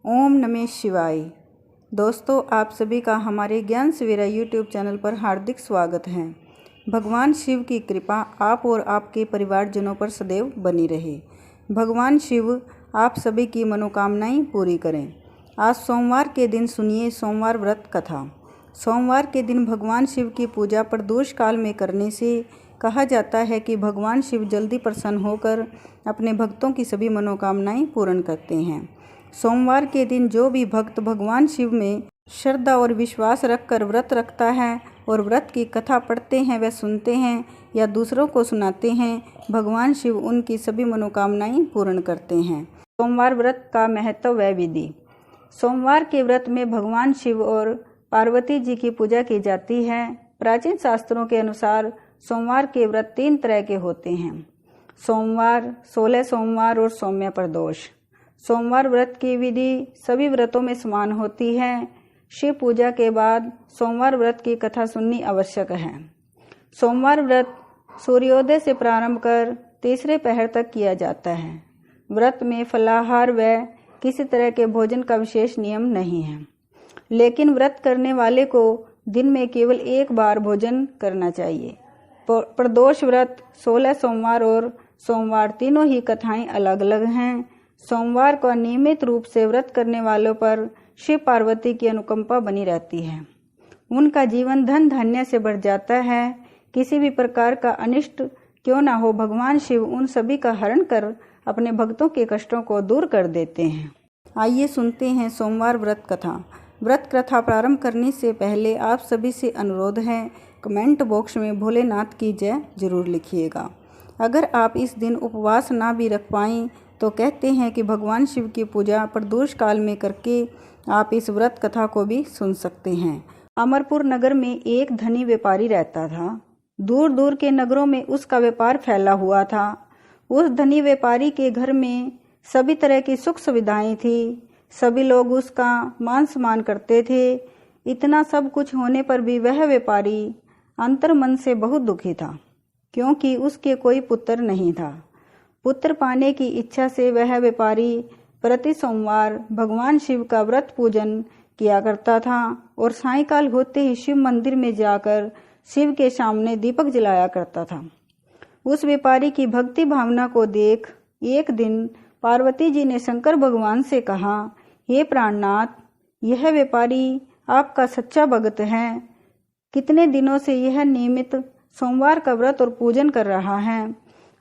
ओम नमः शिवाय। दोस्तों, आप सभी का हमारे ज्ञान सवेरा यूट्यूब चैनल पर हार्दिक स्वागत है। भगवान शिव की कृपा आप और आपके परिवारजनों पर सदैव बनी रहे। भगवान शिव आप सभी की मनोकामनाएं पूरी करें। आज सोमवार के दिन सुनिए सोमवार व्रत कथा। सोमवार के दिन भगवान शिव की पूजा प्रदोष काल में करने से कहा जाता है कि भगवान शिव जल्दी प्रसन्न होकर अपने भक्तों की सभी मनोकामनाएं पूर्ण करते हैं। सोमवार के दिन जो भी भक्त भगवान शिव में श्रद्धा और विश्वास रखकर व्रत रखता है और व्रत की कथा पढ़ते हैं व सुनते हैं या दूसरों को सुनाते हैं, भगवान शिव उनकी सभी मनोकामनाएं पूर्ण करते हैं। सोमवार व्रत का महत्व व विधि। सोमवार के व्रत में भगवान शिव और पार्वती जी की पूजा की जाती है। प्राचीन शास्त्रों के अनुसार सोमवार के व्रत 3 तरह के होते हैं: सोमवार, 16 सोमवार और सौम्य प्रदोष। सोमवार व्रत की विधि सभी व्रतों में समान होती है। शिव पूजा के बाद सोमवार व्रत की कथा सुननी आवश्यक है। सोमवार व्रत सूर्योदय से प्रारंभ कर तीसरे पहर तक किया जाता है। व्रत में फलाहार व किसी तरह के भोजन का विशेष नियम नहीं है, लेकिन व्रत करने वाले को दिन में केवल एक बार भोजन करना चाहिए। प्रदोष व्रत 16 सोमवार और सोमवार तीनों ही कथाएं अलग अलग हैं। सोमवार को नियमित रूप से व्रत करने वालों पर शिव पार्वती की अनुकंपा बनी रहती है। उनका जीवन धन धान्य से बढ़ जाता है। किसी भी प्रकार का अनिष्ट क्यों ना हो, भगवान शिव उन सभी का हरण कर अपने भक्तों के कष्टों को दूर कर देते हैं। आइए सुनते हैं सोमवार व्रत कथा। व्रत कथा प्रारंभ करने से पहले आप सभी से अनुरोध है, कमेंट बॉक्स में भोलेनाथ की जय जरूर लिखिएगा। अगर आप इस दिन उपवास ना भी रख पाएँ तो कहते हैं कि भगवान शिव की पूजा प्रदोष काल में करके आप इस व्रत कथा को भी सुन सकते हैं। अमरपुर नगर में एक धनी व्यापारी रहता था। दूर दूर के नगरों में उसका व्यापार फैला हुआ था। उस धनी व्यापारी के घर में सभी तरह की सुख सुविधाएं थी। सभी लोग उसका मान सम्मान करते थे। इतना सब कुछ होने पर भी वह व्यापारी अंतर्मन से बहुत दुखी था, क्योंकि उसके कोई पुत्र नहीं था। पुत्र पाने की इच्छा से वह व्यापारी प्रति सोमवार भगवान शिव का व्रत पूजन किया करता था और सायंकाल होते ही शिव मंदिर में जाकर शिव के सामने दीपक जलाया करता था। उस व्यापारी की भक्ति भावना को देख एक दिन पार्वती जी ने शंकर भगवान से कहा, हे प्राणनाथ, यह व्यापारी आपका सच्चा भक्त है। कितने दिनों से यह नियमित सोमवार का व्रत और पूजन कर रहा है।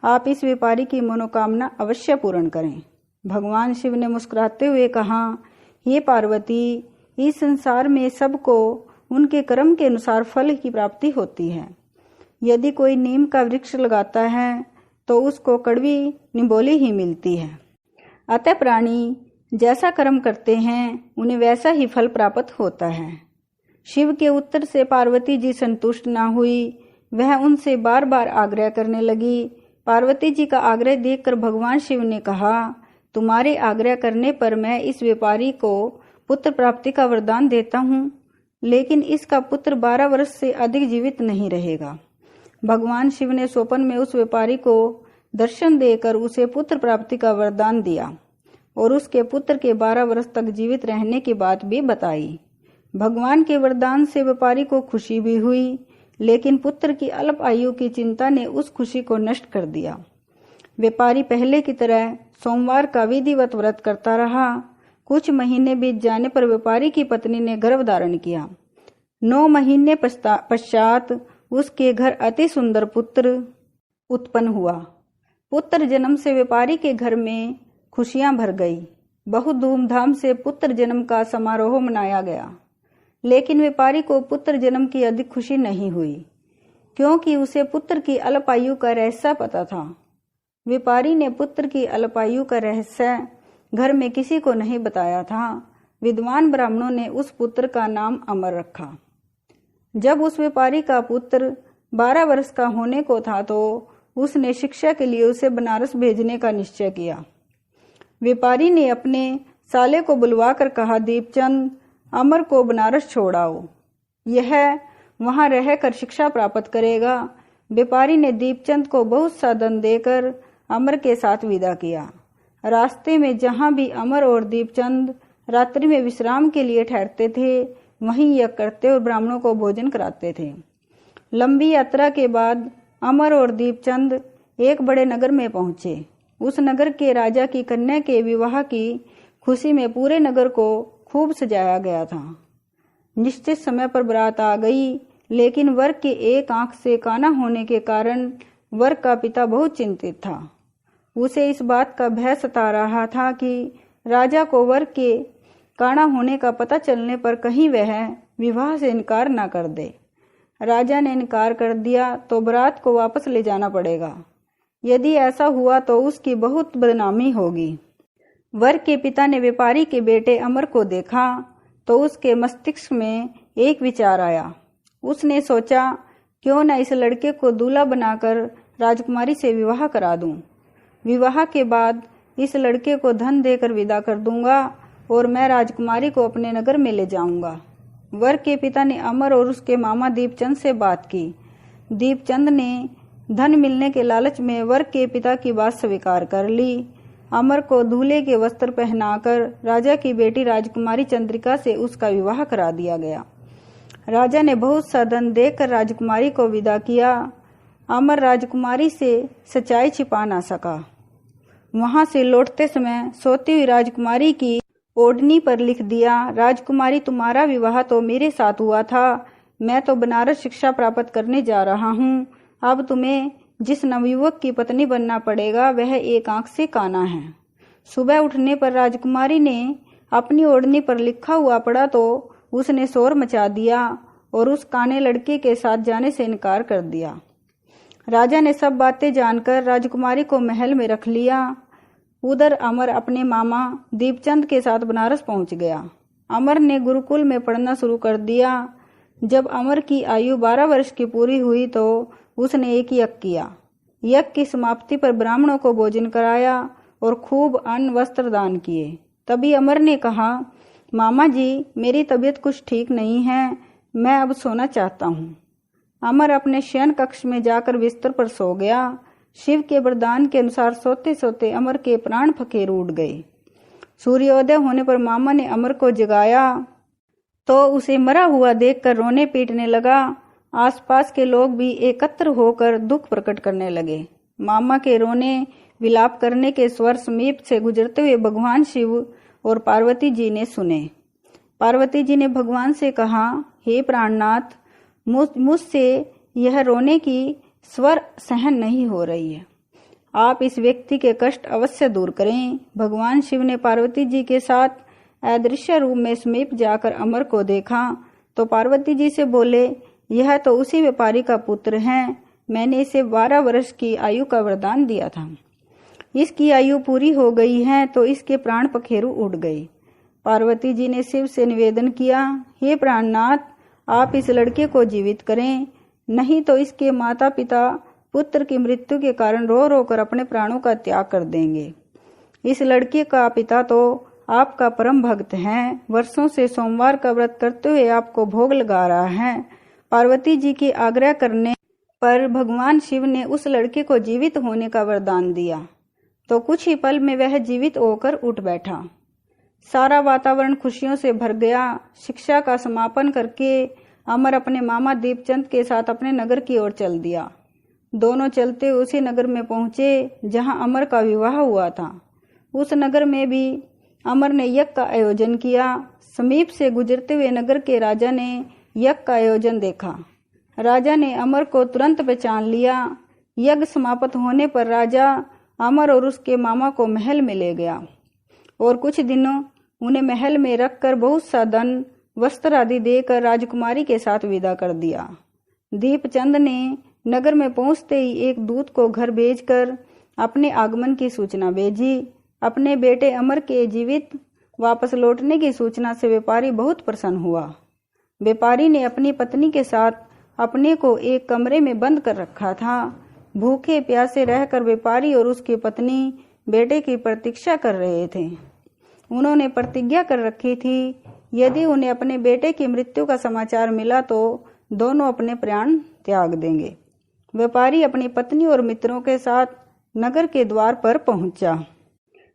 आप इस व्यापारी की मनोकामना अवश्य पूर्ण करें। भगवान शिव ने मुस्कुराते हुए कहा, हे पार्वती, इस संसार में सबको उनके कर्म के अनुसार फल की प्राप्ति होती है। यदि कोई नीम का वृक्ष लगाता है तो उसको कड़वी निबोली ही मिलती है। अतः प्राणी जैसा कर्म करते हैं उन्हें वैसा ही फल प्राप्त होता है। शिव के उत्तर से पार्वती जी संतुष्ट न हुई। वह उनसे बार बार आग्रह करने लगी। पार्वती जी का आग्रह देखकर भगवान शिव ने कहा, तुम्हारे आग्रह करने पर मैं इस व्यापारी को पुत्र प्राप्ति का वरदान देता हूँ, लेकिन इसका पुत्र 12 वर्ष से अधिक जीवित नहीं रहेगा। भगवान शिव ने स्वप्न में उस व्यापारी को दर्शन देकर उसे पुत्र प्राप्ति का वरदान दिया और उसके पुत्र के 12 वर्ष तक जीवित रहने की बात भी बताई। भगवान के वरदान से व्यापारी को खुशी भी हुई, लेकिन पुत्र की अल्प आयु की चिंता ने उस खुशी को नष्ट कर दिया। व्यापारी पहले की तरह सोमवार का विधिवत व्रत करता रहा। कुछ महीने बीत जाने पर व्यापारी की पत्नी ने गर्भ धारण किया। 9 महीने पश्चात उसके घर अति सुंदर पुत्र उत्पन्न हुआ। पुत्र जन्म से व्यापारी के घर में खुशियां भर गई। बहुत धूमधाम से पुत्र जन्म का समारोह मनाया गया, लेकिन व्यापारी को पुत्र जन्म की अधिक खुशी नहीं हुई, क्योंकि उसे पुत्र की अल्पायु का रहस्य पता था। व्यापारी ने पुत्र की अल्पायु का रहस्य घर में किसी को नहीं बताया था। विद्वान ब्राह्मणों ने उस पुत्र का नाम अमर रखा। जब उस व्यापारी का पुत्र 12 वर्ष का होने को था तो उसने शिक्षा के लिए उसे बनारस भेजने का निश्चय किया। व्यापारी ने अपने साले को बुलवाकर कहा, दीपचंद, अमर को बनारस छोड़ाओ, यह वहां रहकर शिक्षा प्राप्त करेगा। व्यापारी ने दीपचंद को बहुत सा धन देकर अमर के साथ विदा किया। रास्ते में जहां भी अमर और दीपचंद रात्रि में विश्राम के लिए ठहरते थे, वहीं यज्ञ करते और ब्राह्मणों को भोजन कराते थे। लंबी यात्रा के बाद अमर और दीपचंद एक बड़े नगर में पहुंचे। उस नगर के राजा की कन्या के विवाह की खुशी में पूरे नगर को खूब सजाया गया था। निश्चित समय पर बारात आ गई, लेकिन वर के एक आंख से काना होने के कारण वर का पिता बहुत चिंतित था। उसे इस बात का भय सता रहा था कि राजा को वर के काना होने का पता चलने पर कहीं वह विवाह से इनकार न कर दे। राजा ने इनकार कर दिया तो बारात को वापस ले जाना पड़ेगा। यदि ऐसा हुआ तो उसकी बहुत बदनामी होगी। वर के पिता ने व्यापारी के बेटे अमर को देखा तो उसके मस्तिष्क में एक विचार आया। उसने सोचा, क्यों न इस लड़के को दूल्हा बनाकर राजकुमारी से विवाह करा दूं। विवाह के बाद इस लड़के को धन देकर विदा कर दूंगा और मैं राजकुमारी को अपने नगर में ले जाऊंगा। वर के पिता ने अमर और उसके मामा दीपचंद से बात की। दीपचंद ने धन मिलने के लालच में वर के पिता की बात स्वीकार कर ली। अमर को दूल्हे के वस्त्र पहनाकर राजा की बेटी राजकुमारी चंद्रिका से उसका विवाह करा दिया गया। राजा ने बहुत सा धन देकर राजकुमारी को विदा किया। अमर राजकुमारी से सच्चाई छिपा ना सका। वहां से लौटते समय सोती हुई राजकुमारी की ओढ़नी पर लिख दिया, राजकुमारी तुम्हारा विवाह तो मेरे साथ हुआ था। मैं तो बनारस शिक्षा प्राप्त करने जा रहा हूँ। अब तुम्हें जिस नवयुवक की पत्नी बनना पड़ेगा वह एक आंख से काना है। सुबह उठने पर राजकुमारी ने अपनी ओढ़नी पर लिखा हुआ पढ़ा तो उसने शोर मचा दिया और उस काने लड़के के साथ जाने से इनकार कर दिया। राजा ने सब बातें जानकर राजकुमारी को महल में रख लिया। उधर अमर अपने मामा दीपचंद के साथ बनारस पहुंच गया। अमर ने गुरुकुल में पढ़ना शुरू कर दिया। जब अमर की आयु 12 वर्ष की पूरी हुई तो उसने एक यज्ञ किया। यज्ञ की समाप्ति पर ब्राह्मणों को भोजन कराया और खूब अन्न वस्त्र दान किए। तभी अमर ने कहा, मामा जी, मेरी तबीयत कुछ ठीक नहीं है, मैं अब सोना चाहता हूँ। अमर अपने शयन कक्ष में जाकर बिस्तर पर सो गया। शिव के वरदान के अनुसार सोते सोते अमर के प्राण फकीर उड़ गए। सूर्योदय होने पर मामा ने अमर को जगाया तो उसे मरा हुआ देखकर रोने पीटने लगा। आसपास के लोग भी एकत्र होकर दुख प्रकट करने लगे। मामा के रोने विलाप करने के स्वर समीप से गुजरते हुए भगवान शिव और पार्वती जी ने सुने। पार्वती जी ने भगवान से कहा, हे प्राणनाथ, मुझसे यह रोने की स्वर सहन नहीं हो रही है। आप इस व्यक्ति के कष्ट अवश्य दूर करें। भगवान शिव ने पार्वती जी के साथ अदृश्य रूप में समीप जाकर अमर को देखा तो पार्वती जी से बोले, यह तो उसी व्यापारी का पुत्र है। मैंने इसे 12 वर्ष की आयु का वरदान दिया था। इसकी आयु पूरी हो गई है तो इसके प्राण पखेरु उड़ गए। पार्वती जी ने शिव से निवेदन किया, हे प्राणनाथ, आप इस लड़के को जीवित करें, नहीं तो इसके माता पिता पुत्र की मृत्यु के कारण रो रो कर अपने प्राणों का त्याग कर देंगे। इस लड़के का पिता तो आपका परम भक्त है, वर्षों से सोमवार का व्रत करते हुए आपको भोग लगा रहा है। पार्वती जी के आग्रह करने पर भगवान शिव ने उस लड़के को जीवित होने का वरदान दिया तो कुछ ही पल में वह जीवित होकर उठ बैठा। सारा वातावरण खुशियों से भर गया। शिक्षा का समापन करके अमर अपने मामा दीपचंद के साथ अपने नगर की ओर चल दिया। दोनों चलते उसी नगर में पहुंचे जहां अमर का विवाह हुआ था। उस नगर में भी अमर ने यज्ञ का आयोजन किया। समीप से गुजरते हुए नगर के राजा ने यज्ञ का आयोजन देखा। राजा ने अमर को तुरंत पहचान लिया। यज्ञ समाप्त होने पर राजा अमर और उसके मामा को महल में ले गया और कुछ दिनों उन्हें महल में रखकर बहुत सा धन वस्त्र आदि देकर राजकुमारी के साथ विदा कर दिया। दीपचंद ने नगर में पहुंचते ही एक दूत को घर भेजकर अपने आगमन की सूचना भेजी। अपने बेटे अमर के जीवित वापस लौटने की सूचना से व्यापारी बहुत प्रसन्न हुआ। व्यापारी ने अपनी पत्नी के साथ अपने को एक कमरे में बंद कर रखा था। भूखे प्यासे रहकर व्यापारी और उसकी पत्नी बेटे की प्रतीक्षा कर रहे थे। उन्होंने प्रतिज्ञा कर रखी थी, यदि उन्हें अपने बेटे की मृत्यु का समाचार मिला तो दोनों अपने प्राण त्याग देंगे। व्यापारी अपनी पत्नी और मित्रों के साथ नगर के द्वार पर पहुंचा।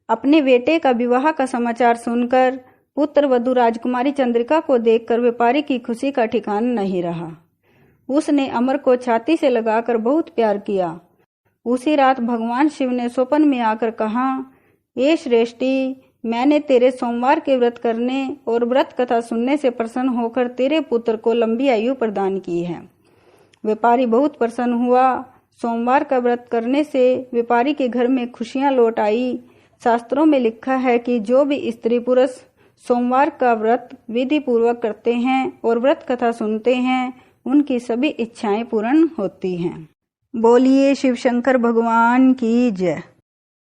अपने बेटे का विवाह का समाचार सुनकर पुत्र वधू राजकुमारी चंद्रिका को देखकर व्यापारी की खुशी का ठिकाना नहीं रहा। उसने अमर को छाती से लगाकर बहुत प्यार किया। उसी रात भगवान शिव ने स्वप्न में आकर कहा, ये श्रेष्ठी, मैंने तेरे सोमवार के व्रत करने और व्रत कथा सुनने से प्रसन्न होकर तेरे पुत्र को लंबी आयु प्रदान की है। व्यापारी बहुत प्रसन्न हुआ। सोमवार का व्रत करने से व्यापारी के घर में खुशियां लौट आई। शास्त्रों में लिखा है कि जो भी स्त्री पुरुष सोमवार का व्रत विधि पूर्वक करते हैं और व्रत कथा सुनते हैं, उनकी सभी इच्छाएं पूर्ण होती हैं। बोलिए शिव शंकर भगवान की जय।